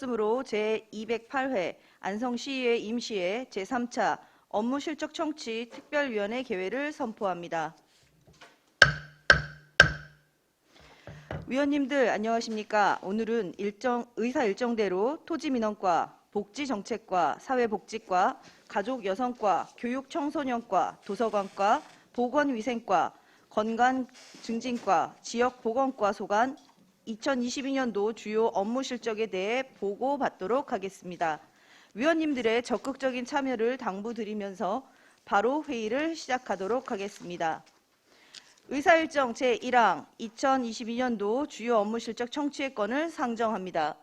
으로 제208회 안성시의회 임시회 제3차 업무실적 청취 특별위원회 개회를 선포합니다. 위원님들 안녕하십니까? 오늘은 의사 일정대로 토지민원과, 복지정책과, 사회복지과, 가족여성과, 교육청소년과, 도서관과, 보건위생과, 건강증진과, 지역보건과 소관 2022년도 주요 업무 실적에 대해 보고받도록 하겠습니다. 위원님들의 적극적인 참여를 당부드리면서 바로 회의를 시작하도록 하겠습니다. 의사일정 제1항 2022년도 주요 업무 실적 청취의 건을 상정합니다.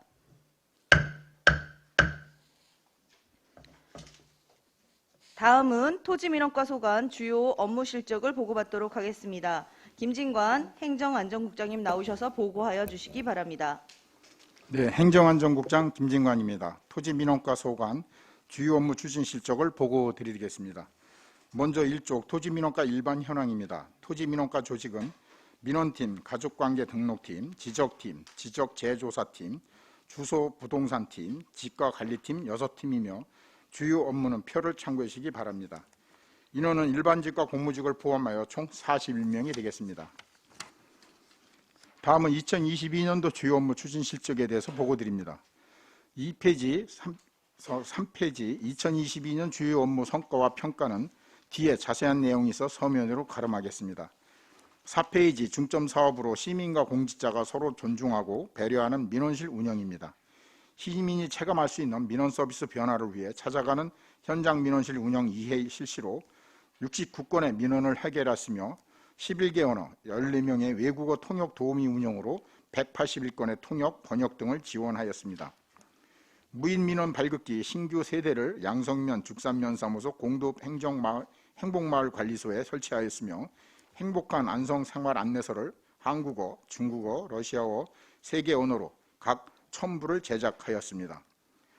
다음은 토지민원과 소관 주요 업무 실적을 보고받도록 하겠습니다. 김진관 행정안전국장님 나오셔서 보고하여 주시기 바랍니다. 네, 행정안전국장 김진관입니다. 토지민원과 소관 주요 업무 추진 실적을 보고드리겠습니다. 먼저 1쪽 토지민원과 일반 현황입니다. 토지민원과 조직은 민원팀, 가족관계 등록팀, 지적팀, 지적재조사팀, 주소부동산팀, 직과관리팀 6팀이며 주요 업무는 표를 참고해 주시기 바랍니다. 인원은 일반직과 공무직을 포함하여 총 41명이 되겠습니다. 다음은 2022년도 주요 업무 추진 실적에 대해서 보고드립니다. 2페이지, 3페이지 2022년 주요 업무 성과와 평가는 뒤에 자세한 내용이 있어 서면으로 가름하겠습니다. 4페이지 중점 사업으로 시민과 공직자가 서로 존중하고 배려하는 민원실 운영입니다. 시민이 체감할 수 있는 민원 서비스 변화를 위해 찾아가는 현장 민원실 운영 2회 실시로 69건의 민원을 해결했으며 11개 언어 14명의 외국어 통역 도우미 운영으로 181건의 통역, 번역 등을 지원하였습니다. 무인 민원 발급기 신규 세대를 양성면 죽산면사무소 공동 행복마을 관리소에 설치하였으며 행복한 안성 생활 안내서를 한국어, 중국어, 러시아어 3개 언어로 각 1000부를 제작하였습니다.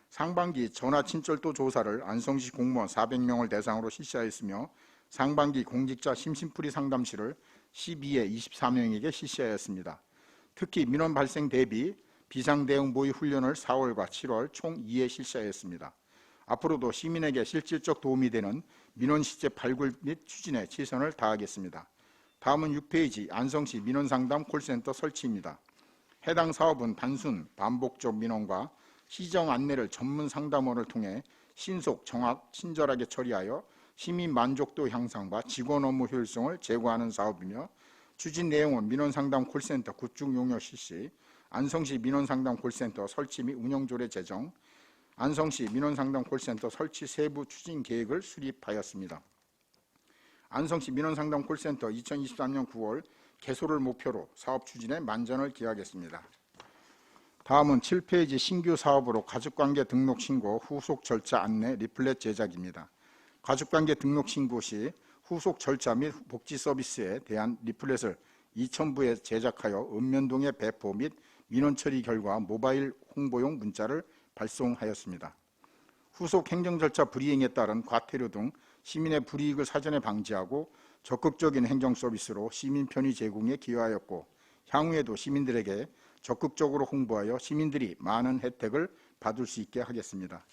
상반기 전화친절도 조사를 안성시 공무원 400명을 대상으로 실시하였으며 상반기 공직자 심심풀이 상담실을 12에 24명에게 실시하였습니다. 특히 민원 발생 대비 비상대응 모의 훈련을 4월과 7월 총 2회 실시하였습니다. 앞으로도 시민에게 실질적 도움이 되는 민원 시제 발굴 및 추진에 최선을 다하겠습니다. 다음은 6페이지 안성시 민원상담 콜센터 설치입니다. 해당 사업은 단순 반복적 민원과 시정 안내를 전문 상담원을 통해 신속, 정확, 친절하게 처리하여 시민 만족도 향상과 직원 업무 효율성을 제고하는 사업이며 추진 내용은 민원상담 콜센터 구축 용역 실시, 안성시 민원상담 콜센터 설치 및 운영 조례 제정, 안성시 민원상담 콜센터 설치 세부 추진 계획을 수립하였습니다. 안성시 민원상담 콜센터 2023년 9월 개소를 목표로 사업 추진에 만전을 기하겠습니다. 다음은 7페이지 신규 사업으로 가족관계 등록 신고 후속 절차 안내 리플렛 제작입니다. 가족관계 등록 신고 시 후속 절차 및 복지 서비스에 대한 리플렛을 2000부에 제작하여 읍면동에 배포 및 민원 처리 결과 모바일 홍보용 문자를 발송하였습니다. 후속 행정 절차 불이행에 따른 과태료 등 시민의 불이익을 사전에 방지하고 적극적인 행정 서비스로 시민 편의 제공에 기여하였고 향후에도 시민들에게 적극적으로 홍보하여 시민들이 많은 혜택을 받을 수 있게 하겠습니다.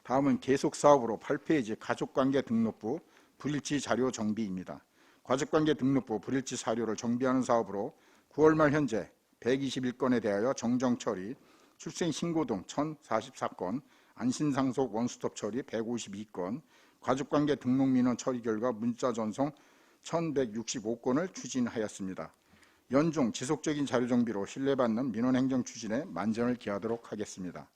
다음은 계속 사업으로 8페이지 가족관계 등록부 불일치 자료 정비입니다. 가족관계 등록부 불일치 자료를 정비하는 사업으로 9월 말 현재 121건에 대하여 정정 처리, 출생 신고 등 1044건, 안심상속 원스톱 처리 152건, 가족관계 등록 민원 처리 결과 문자 전송 1165건을 추진하였습니다. 연중 지속적인 자료 정비로 신뢰받는 민원 행정 추진에 만전을 기하도록 하겠습니다.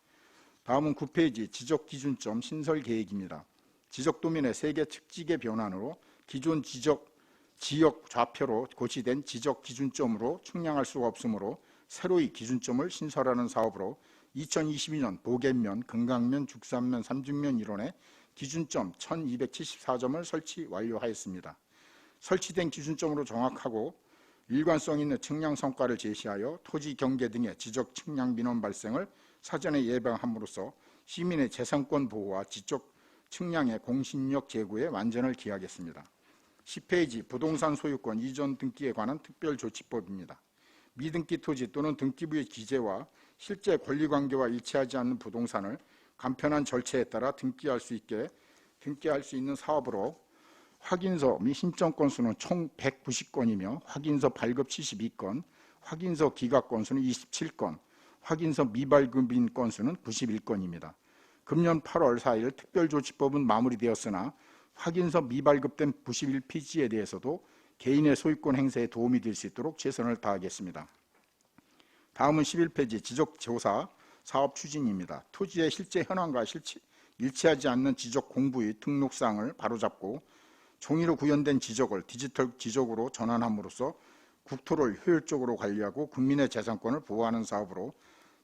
다음은 9페이지 지적 기준점 신설 계획입니다. 지적 도면의 세계 측직의 변환으로 기존 지역 좌표로 고치된 지적 기준점으로 측량할 수가 없으므로 새로이 기준점을 신설하는 사업으로 2022년 보겐면, 금강면, 죽산면, 삼중면 일원에 기준점 1274점을 설치 완료하였습니다. 설치된 기준점으로 정확하고 일관성 있는 측량 성과를 제시하여 토지 경계 등의 지적 측량 민원 발생을 사전에 예방함으로써 시민의 재산권 보호와 지적 측량의 공신력 제고에 완전을 기하겠습니다. 10페이지 부동산 소유권 이전 등기에 관한 특별조치법입니다. 미등기 토지 또는 등기부의 기재와 실제 권리관계와 일치하지 않는 부동산을 간편한 절차에 따라 등기할 수 있는 사업으로 확인서 및 신청 건수는 총 190건이며 확인서 발급 72건, 확인서 기각 건수는 27건, 확인서 미발급인 건수는 91건입니다. 금년 8월 4일 특별조치법은 마무리되었으나 확인서 미발급된 91피지에 대해서도 개인의 소유권 행사에 도움이 될 수 있도록 최선을 다하겠습니다. 다음은 11페이지 지적조사 사업 추진입니다. 토지의 실제 현황과 일치하지 않는 지적 공부의 등록사항을 바로잡고 종이로 구현된 지적을 디지털 지적으로 전환함으로써 국토를 효율적으로 관리하고 국민의 재산권을 보호하는 사업으로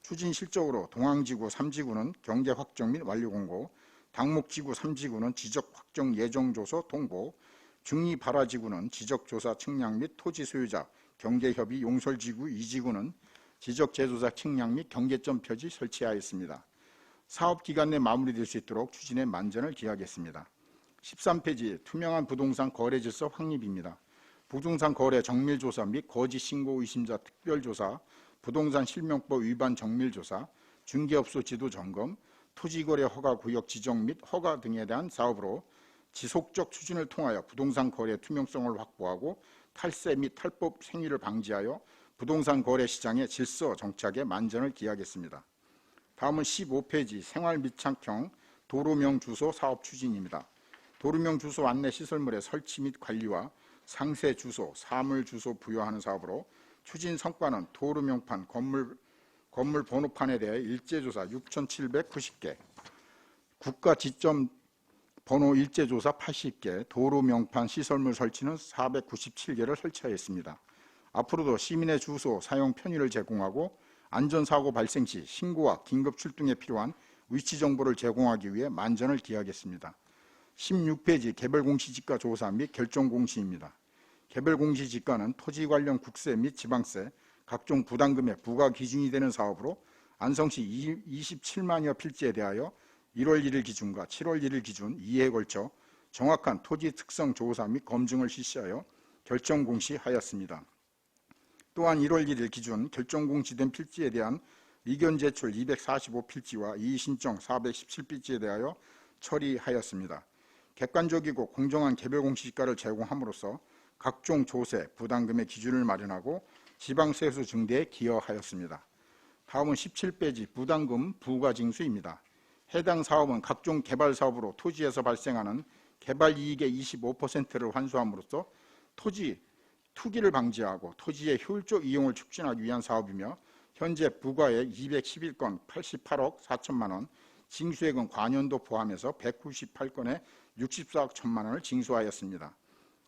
추진 실적으로 동항지구 3지구는 경계 확정 및 완료 공고, 당목지구 3지구는 지적 확정 예정 조서 통보, 중리 발화지구는 지적 조사 측량 및 토지 소유자 경계 협의 용설지구 2지구는 지적 제조사 측량 및 경계점 표지 설치하였습니다. 사업 기간 내 마무리될 수 있도록 추진에 만전을 기하겠습니다. 13페이지 투명한 부동산 거래 질서 확립입니다. 부동산 거래 정밀조사 및 거짓 신고 의심자 특별조사, 부동산 실명법 위반 정밀조사, 중개업소 지도 점검, 토지거래 허가 구역 지정 및 허가 등에 대한 사업으로 지속적 추진을 통하여 부동산 거래 투명성을 확보하고 탈세 및 탈법 생리를 방지하여 부동산 거래 시장의 질서 정착에 만전을 기하겠습니다. 다음은 15페이지 생활 밀착형 도로명 주소 사업 추진입니다. 도로명 주소 안내 시설물의 설치 및 관리와 상세 주소, 사물 주소 부여하는 사업으로 추진 성과는 도로명판, 건물 번호판에 대해 일제조사 6,790개, 국가 지점 번호 일제조사 80개, 도로명판 시설물 설치는 497개를 설치하였습니다. 앞으로도 시민의 주소 사용 편의를 제공하고 안전사고 발생 시 신고와 긴급 출동에 필요한 위치 정보를 제공하기 위해 만전을 기하겠습니다. 16페이지 개별공시지가 조사 및 결정공시입니다. 개별공시지가는 토지 관련 국세 및 지방세, 각종 부담금의 부과 기준이 되는 사업으로 안성시 27만여 필지에 대하여 1월 1일 기준과 7월 1일 기준 2회에 걸쳐 정확한 토지 특성 조사 및 검증을 실시하여 결정공시하였습니다. 또한 1월 1일 기준 결정공시된 필지에 대한 의견 제출 245필지와 이의신청 417필지에 대하여 처리하였습니다. 객관적이고 공정한 개별공시지가를 제공함으로써 각종 조세, 부담금의 기준을 마련하고 지방세수 증대에 기여하였습니다. 다음은 17페이지 부담금 부과징수입니다. 해당 사업은 각종 개발사업으로 토지에서 발생하는 개발이익의 25%를 환수함으로써 투기를 방지하고 토지의 효율적 이용을 촉진하기 위한 사업이며 현재 부과액 211건 88억 4천만 원, 징수액은 관연도 포함해서 198건에 64억 1천만 원을 징수하였습니다.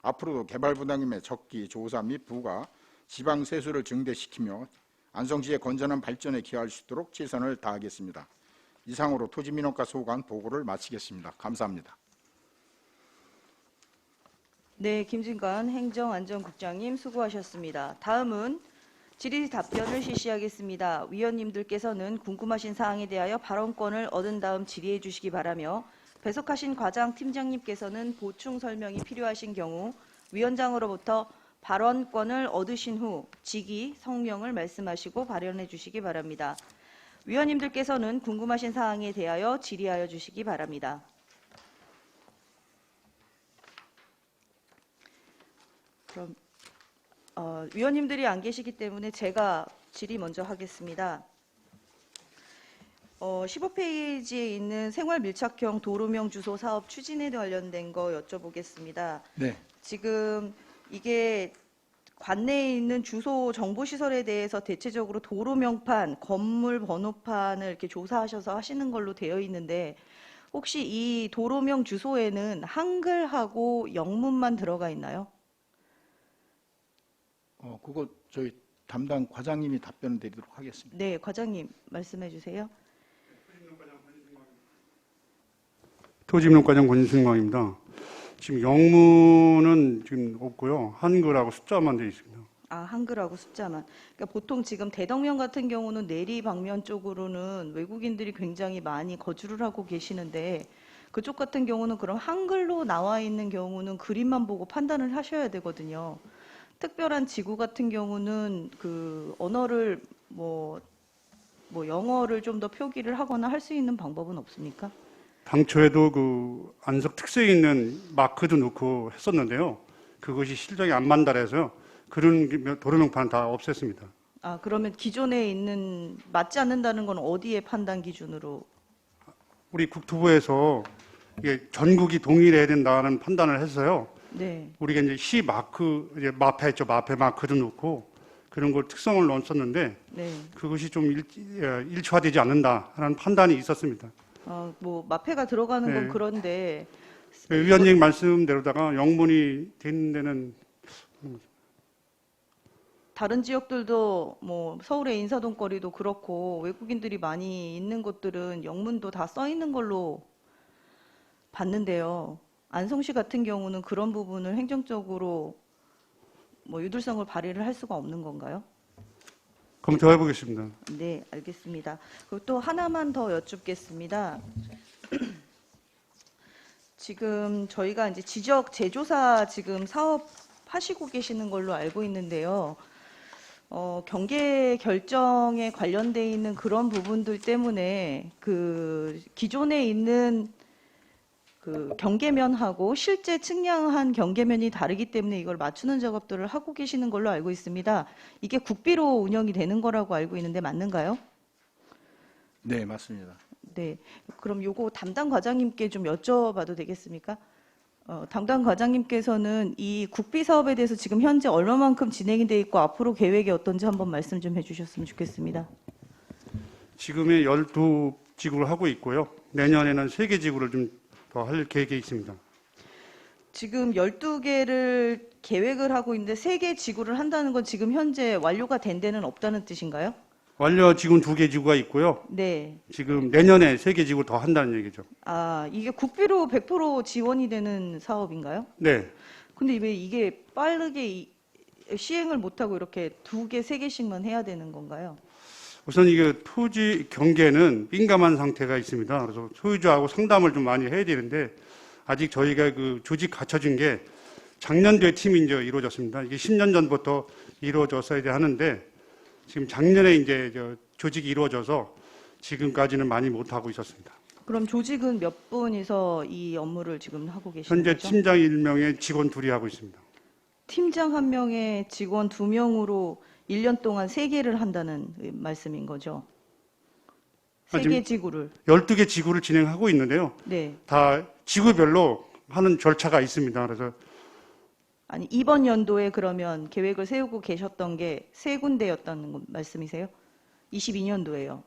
앞으로도 개발 부담금의 적기, 조사 및 부과, 지방 세수를 증대시키며 안성시의 건전한 발전에 기여할 수 있도록 최선을 다하겠습니다. 이상으로 토지민원과 소관 보고를 마치겠습니다. 감사합니다. 네, 김진관 행정안전국장님 수고하셨습니다. 다음은 질의 답변을 실시하겠습니다. 위원님들께서는 궁금하신 사항에 대하여 발언권을 얻은 다음 질의해 주시기 바라며 배석하신 과장 팀장님께서는 보충 설명이 필요하신 경우 위원장으로부터 발언권을 얻으신 후 직위, 성명을 말씀하시고 발언해 주시기 바랍니다. 위원님들께서는 궁금하신 사항에 대하여 질의하여 주시기 바랍니다. 그럼 위원님들이 안 계시기 때문에 제가 질의 먼저 하겠습니다. 15페이지에 있는 생활 밀착형 도로명 주소 사업 추진에 관련된 거 여쭤보겠습니다. 네. 지금 이게 관내에 있는 주소 정보시설에 대해서 대체적으로 도로명판, 건물 번호판을 이렇게 조사하셔서 하시는 걸로 되어 있는데 혹시 이 도로명 주소에는 한글하고 영문만 들어가 있나요? 그거 저희 담당 과장님이 답변을 드리도록 하겠습니다. 네, 과장님 말씀해 주세요. 토지민원과장 권승광입니다. 지금 영문은 지금 없고요. 한글하고 숫자만 되어 있습니다. 아, 한글하고 숫자만. 그러니까 보통 지금 대덕면 같은 경우는 내리 방면 쪽으로는 외국인들이 굉장히 많이 거주를 하고 계시는데 그쪽 같은 경우는 그럼 한글로 나와 있는 경우는 그림만 보고 판단을 하셔야 되거든요. 특별한 지구 같은 경우는 그 언어를 뭐 영어를 좀 더 표기를 하거나 할 수 있는 방법은 없습니까? 당초에도 그 안석 특색 있는 마크도 넣고 했었는데요. 그것이 실적이 안 만달해서 그런 도로명판은 다 없앴습니다. 아, 그러면 기존에 있는 맞지 않는다는 건 어디에 판단 기준으로? 우리 국토부에서 이게 전국이 동일해야 된다는 판단을 해서요. 네. 우리가 이제 시 마크, 이제 마페 있죠. 마페 마크도 넣고 그런 걸 특성을 넣었었는데 네. 그것이 좀 일치화되지 않는다라는 판단이 있었습니다. 뭐 마페가 들어가는 건 네. 그런데 의원님 말씀대로다가 영문이 되는 데는 다른 지역들도 뭐 서울의 인사동 거리도 그렇고 외국인들이 많이 있는 곳들은 영문도 다 써 있는 걸로 봤는데요. 안성시 같은 경우는 그런 부분을 행정적으로 뭐 유들성을 발휘를 할 수가 없는 건가요? 검토해 보겠습니다. 네, 알겠습니다. 그리고 또 하나만 더 여쭙겠습니다. 지금 저희가 이제 지적 재조사 지금 사업 하시고 계시는 걸로 알고 있는데요. 경계 결정에 관련돼 있는 그런 부분들 때문에 그 기존에 있는 그 경계면하고 실제 측량한 경계면이 다르기 때문에 이걸 맞추는 작업들을 하고 계시는 걸로 알고 있습니다. 이게 국비로 운영이 되는 거라고 알고 있는데 맞는가요? 네, 맞습니다. 네. 그럼 요거 담당 과장님께 좀 여쭤봐도 되겠습니까? 담당 과장님께서는 이 국비 사업에 대해서 지금 현재 얼마만큼 진행이 돼 있고 앞으로 계획이 어떤지 한번 말씀 좀 해주셨으면 좋겠습니다. 지금의 12지구를 하고 있고요. 내년에는 3개 지구를 좀 더 할 계획이 있습니다. 지금 12개를 계획을 하고 있는데 3개 지구를 한다는 건 지금 현재 완료가 된 데는 없다는 뜻인가요? 완료 지금 2개 지구가 있고요. 네. 지금 내년에 3개 지구 더 한다는 얘기죠. 아, 이게 국비로 100% 지원이 되는 사업인가요? 네. 근데 왜 이게 빠르게 시행을 못하고 이렇게 2개, 3개씩만 해야 되는 건가요? 우선 이게 토지 경계는 민감한 상태가 있습니다. 그래서 소유주하고 상담을 좀 많이 해야 되는데 아직 저희가 그 조직 갖춰진 게 작년도에 팀이 이제 이루어졌습니다. 이게 10년 전부터 이루어졌어야 하는데 지금 작년에 이제 조직이 이루어져서 지금까지는 많이 못 하고 있었습니다. 그럼 조직은 몇 분이서 이 업무를 지금 하고 계시는 현재 거죠? 팀장 1명에 직원 2이 하고 있습니다. 팀장 1명에 직원 2명으로 1년 동안 3개를 한다는 말씀인 거죠? 아, 3개 지구를. 12개 지구를 진행하고 있는데요. 네. 다 지구별로 하는 절차가 있습니다. 그래서 아니, 이번 연도에 그러면 계획을 세우고 계셨던 게 3군데였다는 말씀이세요? 22년도에요.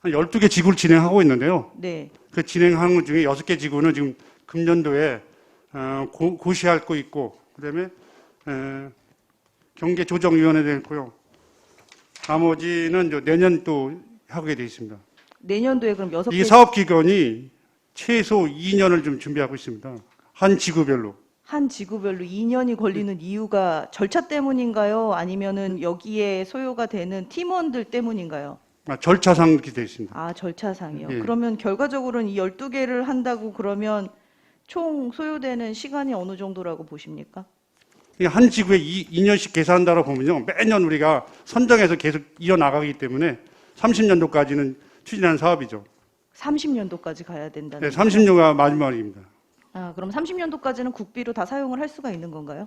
한 12개 지구를 진행하고 있는데요. 네. 그 진행하는 것 중에 6개 지구는 지금 금년도에 고시하고 있고, 그다음에 경계조정위원회도 있고요. 나머지는 내년 또 하게 돼 있습니다. 내년도에 그럼 6개. 이 사업 기간이 최소 2년을 좀 준비하고 있습니다. 한 지구별로. 한 지구별로 2년이 걸리는 이유가 절차 때문인가요? 아니면은 여기에 소요가 되는 팀원들 때문인가요? 절차상 이렇게 되어 있습니다. 아, 절차상이요. 예. 그러면 결과적으로는 이 12개를 한다고 그러면 총 소요되는 시간이 어느 정도라고 보십니까? 한 지구에 2년씩 계산한다고 보면요. 매년 우리가 선정해서 계속 이어나가기 때문에 30년도까지는 추진하는 사업이죠. 30년도까지 가야 된다는 네, 거죠? 30년가 마지막입니다. 아, 그럼 30년도까지는 국비로 다 사용을 할 수가 있는 건가요?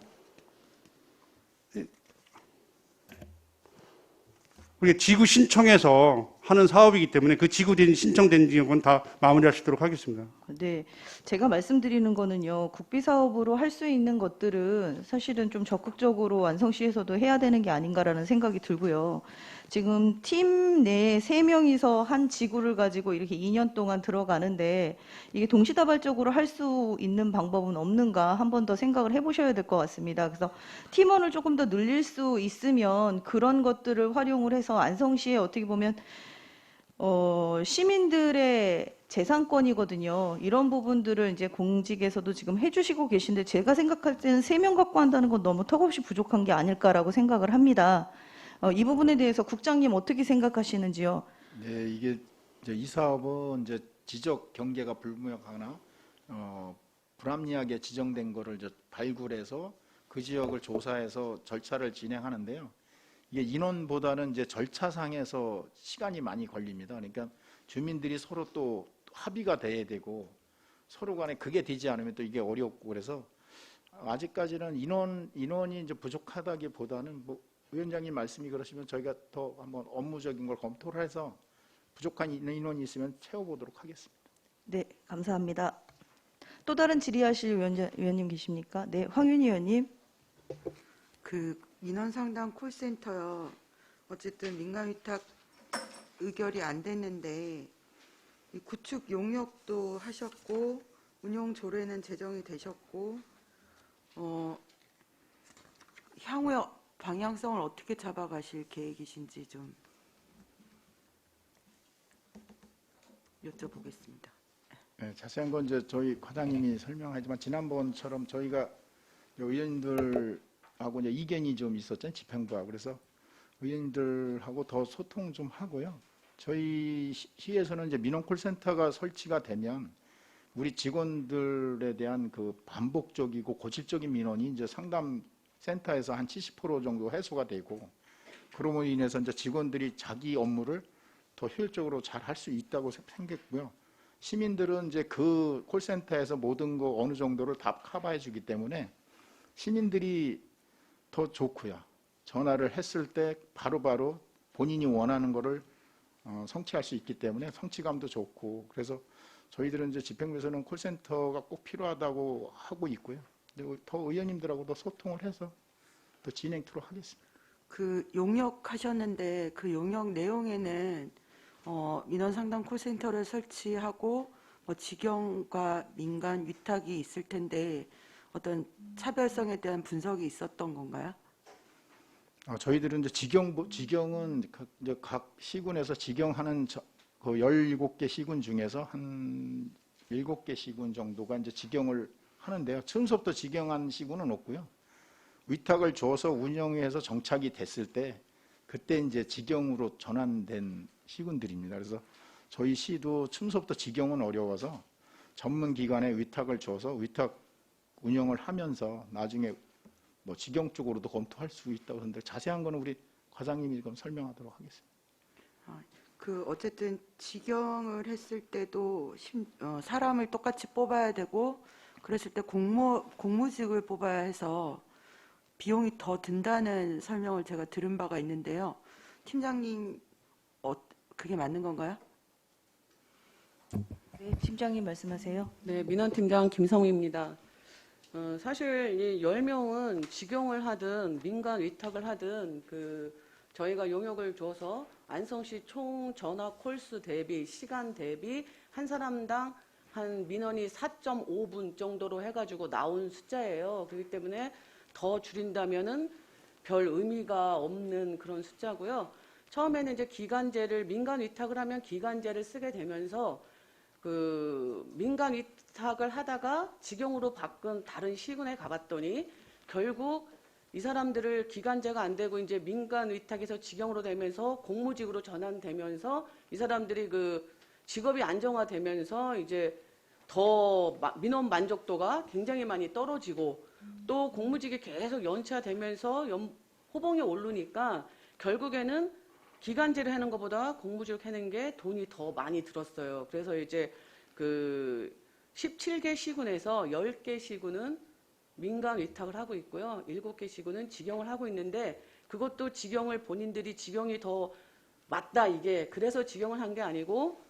우리가 지구 신청해서 하는 사업이기 때문에 그 지구된 신청된 지역은 다 마무리할 수 있도록 하겠습니다. 네, 제가 말씀드리는 거는요, 국비 사업으로 할 수 있는 것들은 사실은 좀 적극적으로 안성시에서도 해야 되는 게 아닌가라는 생각이 들고요. 지금 팀 내에 3명이서 한 지구를 가지고 이렇게 2년 동안 들어가는데 이게 동시다발적으로 할 수 있는 방법은 없는가 한 번 더 생각을 해보셔야 될 것 같습니다. 그래서 팀원을 조금 더 늘릴 수 있으면 그런 것들을 활용을 해서 안성시에 어떻게 보면 시민들의 재산권이거든요. 이런 부분들을 이제 공직에서도 지금 해주시고 계신데 제가 생각할 때는 3명 갖고 한다는 건 너무 턱없이 부족한 게 아닐까라고 생각을 합니다. 이 부분에 대해서 국장님 어떻게 생각하시는지요? 네, 이게 이제 이 사업은 이제 지적 경계가 불명하거나 불합리하게 지정된 거를 이제 발굴해서 그 지역을 조사해서 절차를 진행하는데요. 이게 인원보다는 이제 절차상에서 시간이 많이 걸립니다. 그러니까 주민들이 서로 또 합의가 돼야 되고 서로 간에 그게 되지 않으면 또 이게 어렵고 그래서 아직까지는 인원이 이제 부족하다기보다는 뭐 위원장님 말씀이 그러시면 저희가 더 한번 업무적인 걸 검토를 해서 부족한 인원이 있으면 채워보도록 하겠습니다. 네, 감사합니다. 또 다른 질의하실 위원님 계십니까? 네, 황윤희 의원님. 그 민원 상담 콜센터요. 어쨌든 민간 위탁 의결이 안 됐는데 이 구축 용역도 하셨고 운영 조례는 제정이 되셨고 향후의 방향성을 어떻게 잡아가실 계획이신지 좀 여쭤보겠습니다. 네, 자세한 건 이제 저희 과장님이 설명하지만 지난번처럼 저희가 의원님들하고 이제 이견이 좀 있었잖아요. 집행부하고. 그래서 의원님들하고 더 소통 좀 하고요. 저희 시에서는 이제 민원 콜센터가 설치가 되면 우리 직원들에 대한 그 반복적이고 고질적인 민원이 이제 상담 센터에서 한 70% 정도 해소가 되고 그로 인해서 이제 직원들이 자기 업무를 더 효율적으로 잘 할 수 있다고 생각했고요. 시민들은 이제 그 콜센터에서 모든 거 어느 정도를 다 커버해 주기 때문에 시민들이 더 좋고요. 전화를 했을 때 바로바로 본인이 원하는 거를 성취할 수 있기 때문에 성취감도 좋고 그래서 저희들은 이제 집행부에서는 콜센터가 꼭 필요하다고 하고 있고요. 더 의원님들하고도 소통을 해서 더 진행토록 하겠습니다. 그 용역 하셨는데 그 용역 내용에는 민원 상담 콜센터를 설치하고 뭐 직영과 민간 위탁이 있을 텐데 어떤 차별성에 대한 분석이 있었던 건가요? 저희들은 이제 직영은 이제 각 시군에서 직영하는 그 17개 시군 중에서 한 7개 시군 정도가 이제 직영을 하는데요. 처음부터 직영한 시군은 없고요. 위탁을 줘서 운영해서 정착이 됐을 때 그때 이제 직영으로 전환된 시군들입니다. 그래서 저희 시도 처음부터 직영은 어려워서 전문 기관에 위탁을 줘서 위탁 운영을 하면서 나중에 뭐 직영 쪽으로도 검토할 수 있다고 하는데 자세한 거는 우리 과장님이 그럼 설명하도록 하겠습니다. 그 어쨌든 직영을 했을 때도 사람을 똑같이 뽑아야 되고 그랬을 때 공무직을 뽑아야 해서 비용이 더 든다는 설명을 제가 들은 바가 있는데요. 팀장님 그게 맞는 건가요? 네, 팀장님 말씀하세요. 네, 민원팀장 김성희입니다. 사실 이 10명은 직영을 하든 민간 위탁을 하든 저희가 용역을 줘서 안성시 총 전화 콜수 대비 시간 대비 한 사람당 한 민원이 4.5분 정도로 해가지고 나온 숫자예요. 그렇기 때문에 더 줄인다면은 별 의미가 없는 그런 숫자고요. 처음에는 이제 기간제를 민간 위탁을 하면 기간제를 쓰게 되면서 민간 위탁을 하다가 직영으로 바꾼 다른 시군에 가봤더니 결국 이 사람들을 기간제가 안 되고 이제 민간 위탁에서 직영으로 되면서 공무직으로 전환되면서 이 사람들이 직업이 안정화되면서 이제 더 민원 만족도가 굉장히 많이 떨어지고 또 공무직이 계속 연체되면서 호봉이 오르니까 결국에는 기간제를 하는 것보다 공무직을 하는 게 돈이 더 많이 들었어요. 그래서 이제 17개 시군에서 10개 시군은 민간 위탁을 하고 있고요. 7개 시군은 직영을 하고 있는데 그것도 직영을 본인들이 직영이 더 맞다 이게 그래서 직영을 한 게 아니고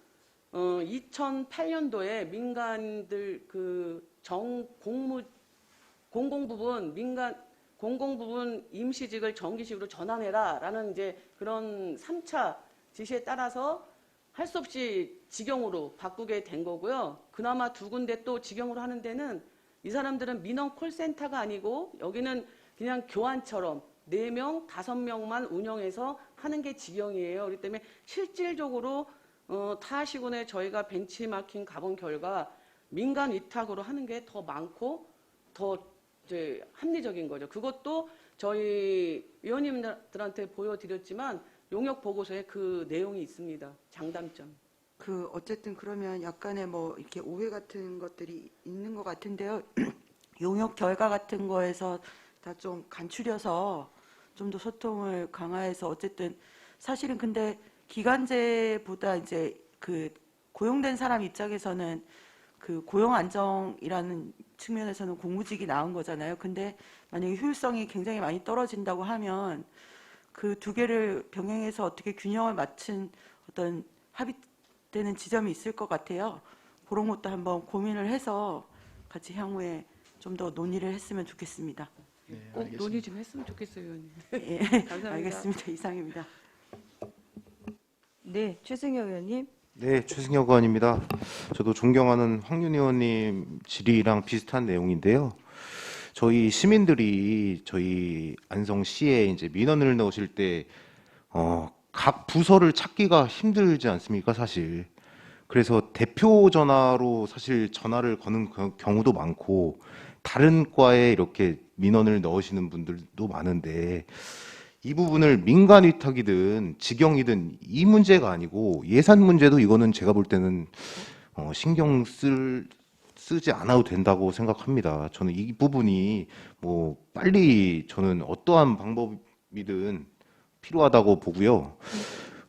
2008년도에 민간들 공공부분 임시직을 정기직으로 전환해라라는 이제 그런 3차 지시에 따라서 할 수 없이 직영으로 바꾸게 된 거고요. 그나마 2군데 또 직영으로 하는 데는 이 사람들은 민원 콜센터가 아니고 여기는 그냥 교환처럼 4명, 5명만 운영해서 하는 게 직영이에요. 그렇기 때문에 실질적으로 타 시군에 저희가 벤치마킹 가본 결과 민간 위탁으로 하는 게 더 많고 더 이제 합리적인 거죠. 그것도 저희 위원님들한테 보여드렸지만 용역 보고서에 그 내용이 있습니다. 장단점. 어쨌든 그러면 약간의 뭐 이렇게 오해 같은 것들이 있는 것 같은데요. 용역 결과 같은 거에서 다 좀 간추려서 좀 더 소통을 강화해서 어쨌든 사실은 근데 기간제보다 이제 그 고용된 사람 입장에서는 그 고용 안정이라는 측면에서는 공무직이 나은 거잖아요. 근데 만약에 효율성이 굉장히 많이 떨어진다고 하면 그 두 개를 병행해서 어떻게 균형을 맞춘 어떤 합의되는 지점이 있을 것 같아요. 그런 것도 한번 고민을 해서 같이 향후에 좀 더 논의를 했으면 좋겠습니다. 네, 꼭 알겠습니다. 논의 좀 했으면 좋겠어요, 의원님. 예, 감사합니다. 알겠습니다. 이상입니다. 네, 최승혁 의원님. 네, 최승혁 의원입니다. 저도 존경하는 황윤 의원님 질의랑 비슷한 내용인데요. 저희 시민들이 저희 안성시에 이제 민원을 넣으실 때, 각 부서를 찾기가 힘들지 않습니까, 사실. 그래서 대표 전화로 사실 전화를 거는 경우도 많고, 다른 과에 이렇게 민원을 넣으시는 분들도 많은데, 이 부분을 민간 위탁이든 직영이든 이 문제가 아니고 예산 문제도 이거는 제가 볼 때는 신경 쓰지 않아도 된다고 생각합니다. 저는 이 부분이 뭐 빨리 저는 어떠한 방법이든 필요하다고 보고요.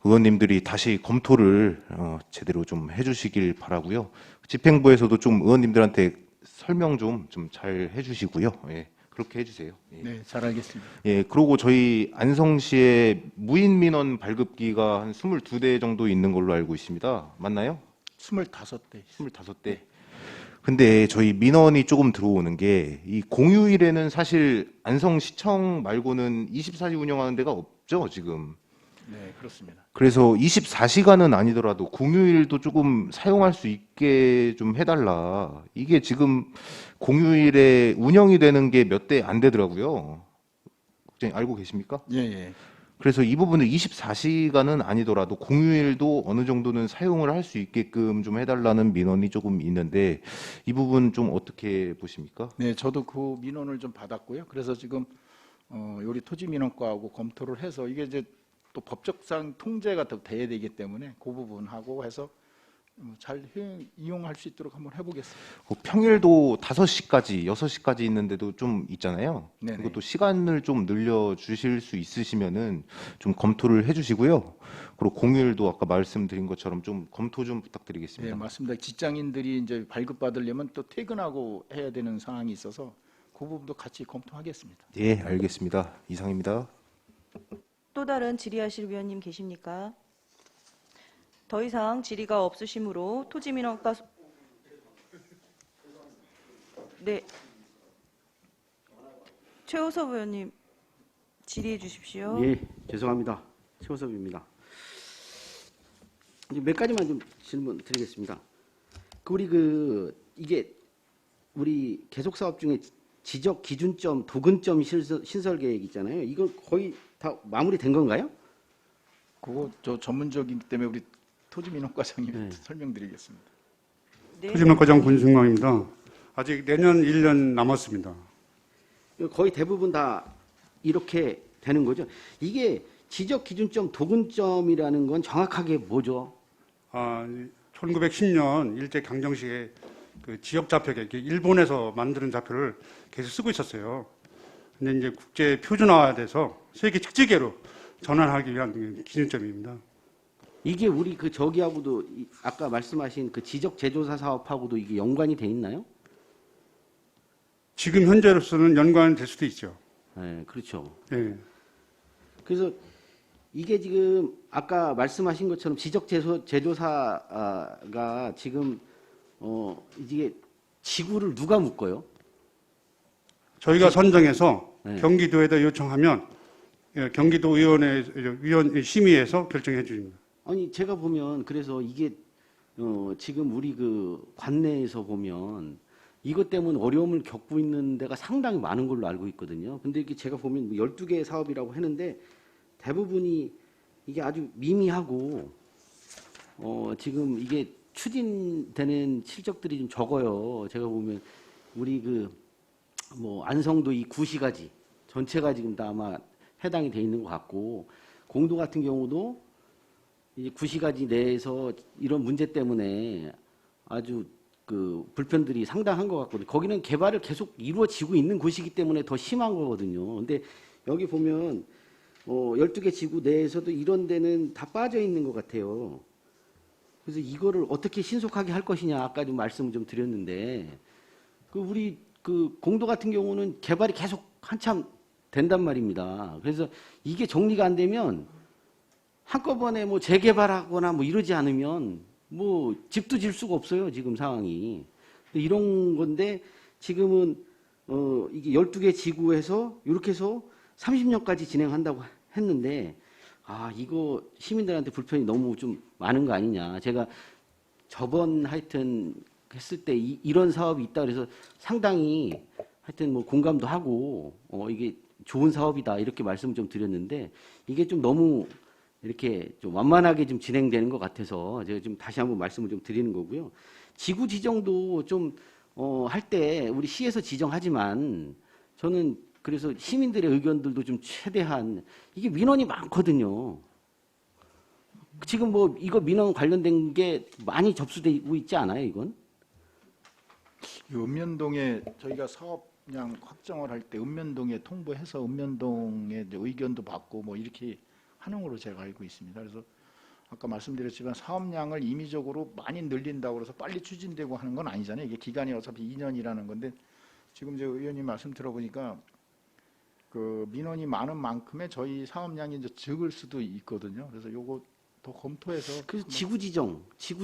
의원님들이 다시 검토를 제대로 좀 해주시길 바라고요. 집행부에서도 좀 의원님들한테 설명 좀 잘 해주시고요. 예. 그렇게 해주세요. 예. 네, 잘 알겠습니다. 예, 그리고 저희 안성시에 무인 민원 발급기가 한 22대 정도 있는 걸로 알고 있습니다. 맞나요? 25대. 25대. 근데 저희 민원이 조금 들어오는 게 이 공휴일에는 사실 안성시청 말고는 24시 운영하는 데가 없죠, 지금. 네, 그렇습니다. 그래서 24시간은 아니더라도 공휴일도 조금 사용할 수 있게 좀 해달라. 이게 지금 공휴일에 운영이 되는 게 몇 대 안 되더라고요. 국장님 알고 계십니까? 예, 예. 그래서 이 부분을 24시간은 아니더라도 공휴일도 어느 정도는 사용을 할 수 있게끔 좀 해달라는 민원이 조금 있는데 이 부분 좀 어떻게 보십니까? 네, 저도 그 민원을 좀 받았고요. 그래서 지금 요리 토지민원과하고 검토를 해서 이게 이제 또 법적상 통제가 더 돼야 되기 때문에 그 부분하고 해서 잘 이용할 수 있도록 한번 해보겠습니다. 평일도 5시까지, 6시까지 있는데도 좀 있잖아요. 네네. 이것도 시간을 좀 늘려 주실 수 있으시면은 좀 검토를 해 주시고요. 그리고 공휴일도 아까 말씀드린 것처럼 좀 검토 좀 네, 부탁드리겠습니다. 맞습니다. 직장인들이 이제 발급받으려면 또 퇴근하고 해야 되는 상황이 있어서 그 부분도 같이 검토하겠습니다. 예, 알겠습니다. 이상입니다. 또 다른 질의하실 위원님 계십니까? 더 이상 질의가 없으시므로 토지민원과 네, 최호섭 의원님 질의해 주십시오. 예, 죄송합니다. 최호섭입니다. 이제 몇 가지만 좀 질문 드리겠습니다. 이게 우리 계속 사업 중에 지적 기준점, 도근점 신설 계획 있잖아요. 이거 거의 다 마무리된 건가요? 그거 저 전문적이기 때문에 우리 토지민원과장님 네. 설명드리겠습니다. 네, 토지민원과장 권승광입니다. 아직 내년 1년 남았습니다. 이거 거의 대부분 다 이렇게 되는 거죠. 이게 지적 기준점, 도근점이라는 건 정확하게 뭐죠? 1910년 일제 강점기에 그 지역 좌표계, 일본에서 만드는 좌표를 계속 쓰고 있었어요. 근데 이제 국제 표준화돼서 세계 착지계로 전환하기 위한 기준점입니다. 이게 우리 그 저기하고도 아까 말씀하신 그 지적 제조사 사업하고도 이게 연관이 돼 있나요? 지금 현재로서는 연관될 수도 있죠. 네, 그렇죠. 예. 그래서 이게 지금 아까 말씀하신 것처럼 지적 제조사가 지금 이게 지구를 누가 묶어요? 저희가 선정해서 네. 경기도에다 요청하면 경기도 위원 심의에서 결정해 줍니다. 아니 제가 보면 그래서 이게 지금 우리 그 관내에서 보면 이것 때문에 어려움을 겪고 있는 데가 상당히 많은 걸로 알고 있거든요. 근데 이게 제가 보면 12개의 사업이라고 했는데 대부분이 이게 아주 미미하고 지금 이게 추진되는 실적들이 좀 적어요. 제가 보면 우리 뭐 안성도 이 구시가지 전체가 지금 다 아마 해당이 돼 있는 것 같고 공도 같은 경우도 이 구시가지 내에서 이런 문제 때문에 아주 그 불편들이 상당한 것 같거든요. 거기는 개발을 계속 이루어지고 있는 곳이기 때문에 더 심한 거거든요. 근데 여기 보면 12개 지구 내에서도 이런 데는 다 빠져 있는 것 같아요. 그래서 이거를 어떻게 신속하게 할 것이냐 아까 좀 말씀을 좀 드렸는데 그 우리 그 공도 같은 경우는 개발이 계속 한참 된단 말입니다. 그래서 이게 정리가 안 되면 한꺼번에 뭐 재개발하거나 뭐 이러지 않으면 뭐 집도 질 수가 없어요. 지금 상황이. 이런 건데 지금은 이게 12개 지구에서 이렇게 해서 30년까지 진행한다고 했는데 이거 시민들한테 불편이 너무 좀 많은 거 아니냐. 제가 저번 하여튼 했을 때 이런 사업이 있다 그래서 상당히 하여튼 뭐 공감도 하고 이게 좋은 사업이다 이렇게 말씀을 좀 드렸는데 이게 좀 너무 이렇게 좀 완만하게 좀 진행되는 것 같아서 제가 좀 다시 한번 말씀을 좀 드리는 거고요. 지구 지정도 좀 할 때 우리 시에서 지정하지만 저는 그래서 시민들의 의견들도 좀 최대한 이게 민원이 많거든요. 지금 뭐 이거 민원 관련된 게 많이 접수되고 있지 않아요, 이건? 이 읍면동에 저희가 사업량 확정을 할 때 읍면동에 통보해서 읍면동의 이제 의견도 받고 뭐 이렇게 하는 걸로 제가 알고 있습니다. 그래서 아까 말씀드렸지만 사업량을 임의적으로 많이 늘린다고 해서 빨리 추진되고 하는 건 아니잖아요. 이게 기간이 어차피 2년이라는 건데 지금 저 의원님 말씀 들어보니까 그 민원이 많은 만큼의 저희 사업량이 이제 적을 수도 있거든요. 그래서 요거 더 검토해서 그래서 지구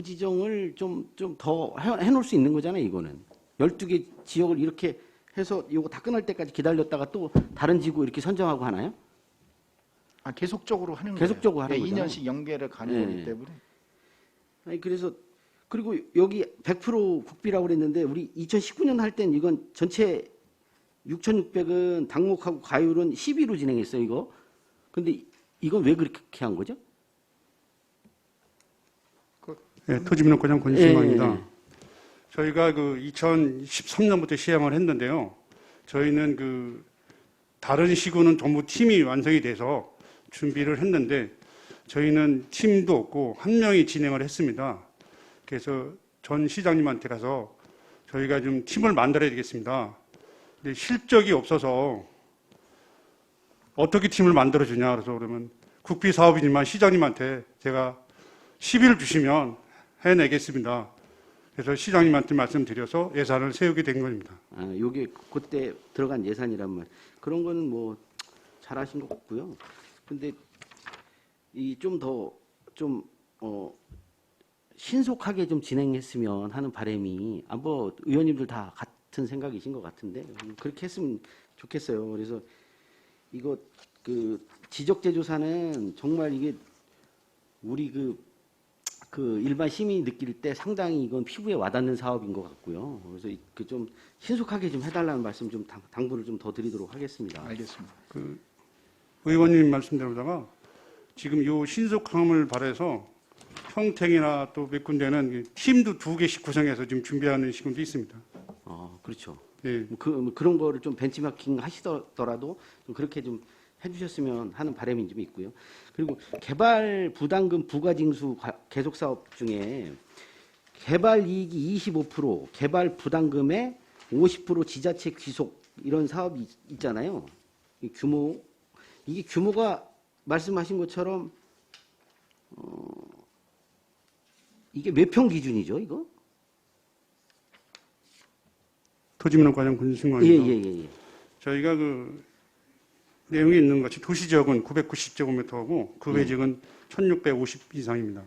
지정을 좀 더 해놓을 수 있는 거잖아요, 이거는. 12개 지역을 이렇게 해서 이거 다 끝날 때까지 기다렸다가 또 다른 지구 이렇게 선정하고 하나요? 계속적으로 하는 거예요. 계속적으로 하는 네, 거잖아요. 2년씩 연계를 가는 네. 거기 때문에 아니 그래서 그리고 여기 100% 국비라고 그랬는데 우리 2019년 할 땐 이건 전체 6,600은 당목하고 가율은 12로 진행했어요, 이거. 근데 이건 왜 그렇게 한 거죠? 예, 토지민원과장 권신광입니다. 예. 저희가 그 2013년부터 시행을 했는데요. 저희는 그 다른 시구는 전부 팀이 완성이 돼서 준비를 했는데 저희는 팀도 없고 한 명이 진행을 했습니다. 그래서 전 시장님한테 가서 저희가 좀 팀을 만들어야 되겠습니다. 근데 실적이 없어서 어떻게 팀을 만들어주냐 그래서 그러면 국비 사업이지만 시장님한테 제가 10일 주시면 해내겠습니다. 그래서 시장님한테 말씀드려서 예산을 세우게 된 겁니다. 요게 그때 들어간 예산이란 말. 그런 거는 뭐 잘하신 것 같고요. 근데 이 좀 더 좀 신속하게 좀 진행했으면 하는 바람이 뭐 의원님들 다 같은 생각이신 것 같은데 그렇게 했으면 좋겠어요. 그래서 이거 그 지적재조사는 정말 이게 우리 그 일반 시민이 느낄 때 상당히 이건 피부에 와닿는 사업인 것 같고요. 그래서 그 좀 신속하게 좀 해달라는 말씀 좀 당부를 좀 더 드리도록 하겠습니다. 알겠습니다. 그 의원님 말씀대로다가 지금 요 신속함을 바라서 평택이나 또 몇 군데는 팀도 2개씩 구성해서 지금 준비하는 시군도 있습니다. 그렇죠. 예. 그런 거를 좀 벤치마킹 하시더라도 좀 그렇게 좀 해주셨으면 하는 바람이 좀 있고요. 그리고 개발 부담금 부과징수 계속 사업 중에 개발 이익이 25%, 개발 부담금의 50% 지자체 귀속 이런 사업이 있잖아요. 이게 규모가 말씀하신 것처럼 이게 몇 평 기준이죠, 이거? 토지민원과장 권신광입니다. 예. 저희가 그 내용이 있는 것이 도시지역은 990제곱미터고 그 외지역은 1650 이상입니다.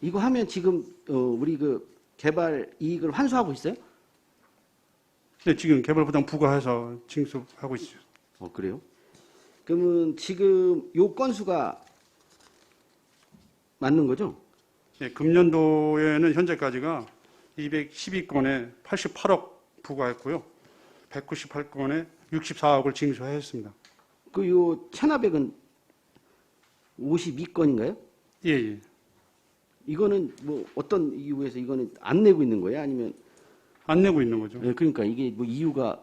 이거 하면 지금 우리 그 개발 이익을 환수하고 있어요? 네, 지금 개발부담 부과해서 징수하고 있어요. 그래요? 그러면 지금 요 건수가 맞는 거죠? 네, 금년도에는 현재까지가 212건에 88억 부과했고요. 198건에 64억을 징수했습니다. 요 천하백은 52건인가요? 예. 이거는 뭐 어떤 이유에서 이거는 안 내고 있는 거예요? 아니면 안 내고 있는 거죠. 그러니까 이게 뭐 이유가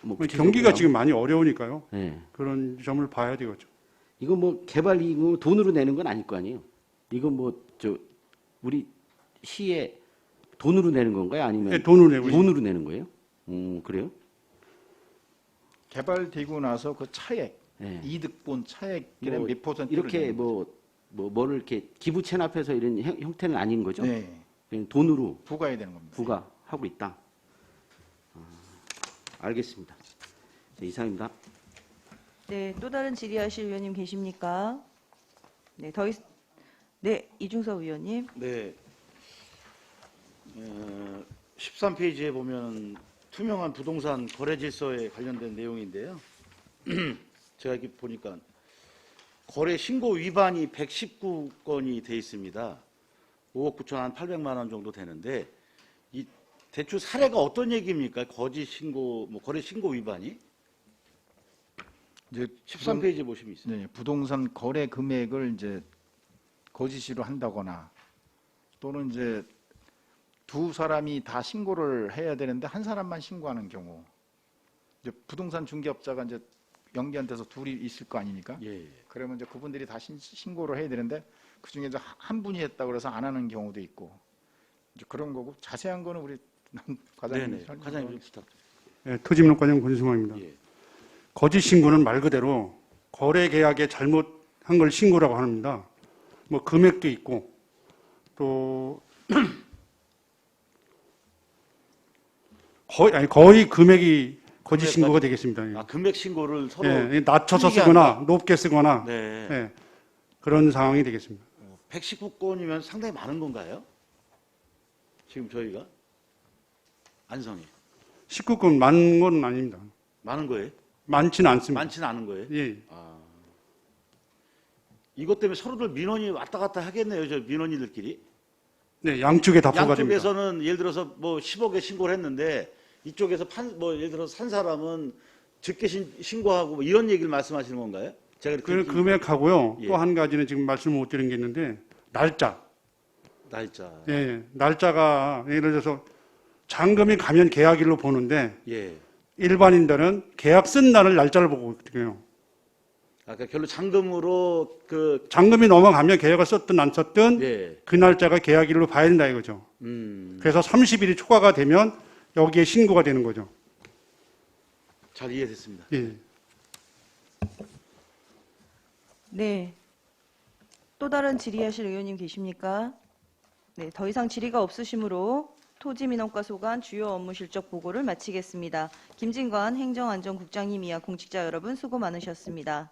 뭐 경기가 지금 많이 어려우니까요. 네. 그런 점을 봐야 되겠죠. 이거 뭐 개발 이익을 돈으로 내는 건 아닐 거 아니에요? 이거 뭐 우리 시에 돈으로 내는 건가요? 아니면 네, 돈으로 내고 있습니다. 돈으로 내는 거예요? 그래요? 개발되고 나서 그 차액, 네. 이득본 차액의 뭐 몇 퍼센트를 이렇게 내는 거죠? 뭐를 이렇게 기부 체납해서 이런 형태는 아닌 거죠? 네, 그냥 돈으로 부과해야 되는 겁니다. 부과하고 있다. 알겠습니다. 네, 이상입니다. 네, 또 다른 질의하실 의원님 계십니까? 네, 이중섭 의원님. 네. 13페이지에 보면 투명한 부동산 거래 질서에 관련된 내용인데요. 제가 이렇게 보니까 거래 신고 위반이 119건이 돼 있습니다. 5억 9천 한 800만 원 정도 되는데 이 대충 사례가 어떤 얘기입니까? 거짓 신고, 뭐 거래 신고 위반이? 이제 13페이지 보시면 있어요. 네, 부동산 거래 금액을 이제 거짓으로 한다거나 또는 이제 두 사람이 다 신고를 해야 되는데 한 사람만 신고하는 경우, 이제 부동산 중개업자가 이제 연계한 데서 둘이 있을 거 아닙니까? 예. 그러면 이제 그분들이 다 신고를 해야 되는데 그 중에 이제 한 분이 했다고 그래서 안 하는 경우도 있고, 이제 그런 거고 자세한 거는 우리 과장님 네네. 과장님 좀 부탁드립니다. 네, 토지민원과장 권승환입니다. 예. 거짓 신고는 말 그대로 거래 계약에 잘못한 걸 신고라고 합니다. 뭐 금액도 있고 또 거의 금액이 거짓 신고가 되겠습니다. 예. 아, 금액 신고를 서로 예, 낮춰서 틀리게 쓰거나 한다? 높게 쓰거나 네. 예, 그런 상황이 되겠습니다. 119건이면 상당히 많은 건가요? 지금 저희가 안성이 19건 많은 건 아닙니다. 많은 거예요? 많지는 않습니다. 많지는 않은 거예요? 예, 이것 때문에 서로들 민원이 왔다 갔다 하겠네요, 저 민원인들끼리. 네, 양쪽에 다 부과됩니다. 양쪽에서는 예를 들어서 뭐 10억에 신고를 했는데 이쪽에서 예를 들어서 산 사람은 적게 신고하고 뭐 이런 얘기를 말씀하시는 건가요? 제가 그 이렇게 금액하고요. 예. 또 한 가지는 지금 말씀을 못 드린 게 있는데 날짜. 날짜. 예, 날짜가 예를 들어서 잔금이 가면 계약일로 보는데 예. 일반인들은 계약 쓴 날을 날짜를 보고 있거든요. 아까 결국 잔금으로 그 잔금이 넘어가면 계약을 썼든 안 썼든 예. 그 날짜가 계약일로 봐야 된다 이거죠. 그래서 30일이 초과가 되면 여기에 신고가 되는 거죠. 잘 이해됐습니다. 예. 네. 또 다른 질의하실 의원님 계십니까? 네, 더 이상 질의가 없으시므로 토지민원과 소관 주요 업무 실적 보고를 마치겠습니다. 김진관 행정안전국장님 이하 공직자 여러분 수고 많으셨습니다.